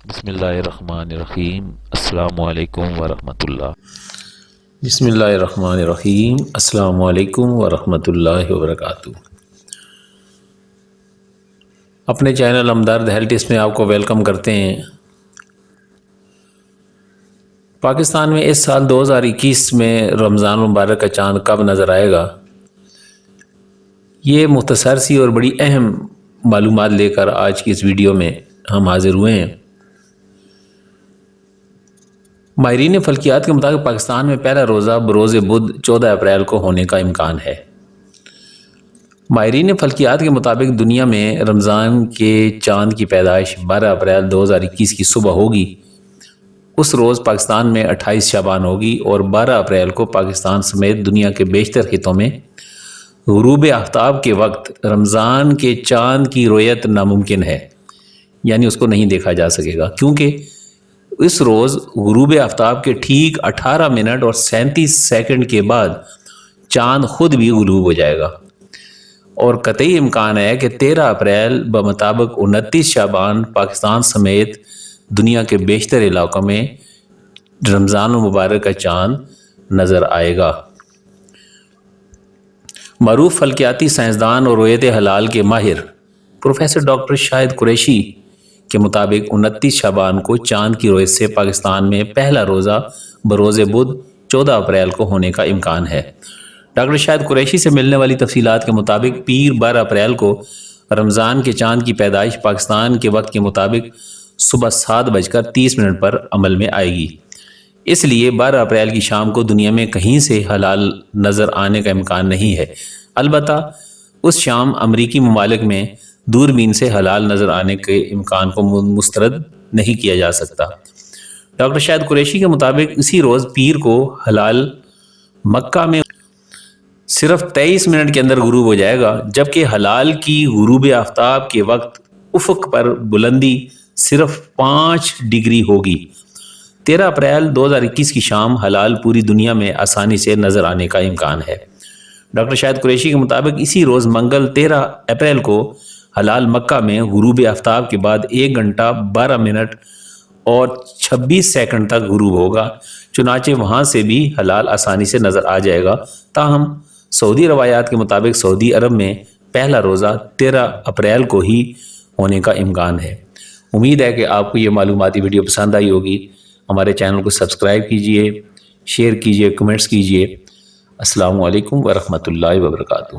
بسم اللہ الرحمن الرحیم۔ السلام علیکم ورحمۃ اللہ۔ بسم اللہ الرحمن الرحیم۔ السلام علیکم ورحمۃ اللہ وبرکاتہ۔ اپنے چینل ہمدرد ہیلتھ ٹپس میں آپ کو ویلکم کرتے ہیں۔ پاکستان میں اس سال 2021 میں رمضان المبارک کا چاند کب نظر آئے گا، یہ مختصر سی اور بڑی اہم معلومات لے کر آج کی اس ویڈیو میں ہم حاضر ہوئے ہیں۔ ماہرین فلکیات کے مطابق پاکستان میں پہلا روزہ بروز بدھ 14 اپریل کو ہونے کا امکان ہے۔ ماہرین فلکیات کے مطابق دنیا میں رمضان کے چاند کی پیدائش 12 اپریل 2021 کی صبح ہوگی۔ اس روز پاکستان میں 28 شعبان ہوگی اور 12 اپریل کو پاکستان سمیت دنیا کے بیشتر خطوں میں غروب آفتاب کے وقت رمضان کے چاند کی رؤیت ناممکن ہے، یعنی اس کو نہیں دیکھا جا سکے گا، کیونکہ اس روز غروب آفتاب کے ٹھیک 18 منٹ اور 37 سیکنڈ کے بعد چاند خود بھی غروب ہو جائے گا، اور قطعی امکان ہے کہ 13 اپریل بمطابق 29 شعبان پاکستان سمیت دنیا کے بیشتر علاقوں میں رمضان المبارک کا چاند نظر آئے گا۔ معروف فلکیاتی سائنسدان اور رؤیت ہلال کے ماہر پروفیسر ڈاکٹر شاہد قریشی کے مطابق 29 شعبان کو چاند کی رؤیت سے پاکستان میں پہلا روزہ بروز بدھ 14 اپریل کو ہونے کا امکان ہے۔ ڈاکٹر شاہد قریشی سے ملنے والی تفصیلات کے مطابق پیر 12 اپریل کو رمضان کے چاند کی پیدائش پاکستان کے وقت کے مطابق صبح 7:30 پر عمل میں آئے گی۔ اس لیے 12 اپریل کی شام کو دنیا میں کہیں سے ہلال نظر آنے کا امکان نہیں ہے۔ البتہ اس شام امریکی ممالک میں دوربین سے ہلال نظر آنے کے امکان کو مسترد نہیں کیا جا سکتا۔ ڈاکٹر شاہد قریشی کے مطابق اسی روز پیر کو ہلال مکہ میں صرف 23 منٹ کے اندر غروب ہو جائے گا، جبکہ ہلال کی غروب آفتاب کے وقت افق پر بلندی صرف 5 ڈگری ہوگی۔ 13 اپریل 2021 کی شام ہلال پوری دنیا میں آسانی سے نظر آنے کا امکان ہے۔ ڈاکٹر شاہد قریشی کے مطابق اسی روز منگل 13 اپریل کو ہلال مکہ میں غروب آفتاب کے بعد 1 گھنٹہ 12 منٹ اور 26 سیکنڈ تک غروب ہوگا، چنانچہ وہاں سے بھی ہلال آسانی سے نظر آ جائے گا۔ تاہم سعودی روایات کے مطابق سعودی عرب میں پہلا روزہ 13 اپریل کو ہی ہونے کا امکان ہے۔ امید ہے کہ آپ کو یہ معلوماتی ویڈیو پسند آئی ہوگی۔ ہمارے چینل کو سبسکرائب کیجئے، شیئر کیجئے، کمنٹس کیجئے۔ السلام علیکم ورحمۃ اللہ وبرکاتہ۔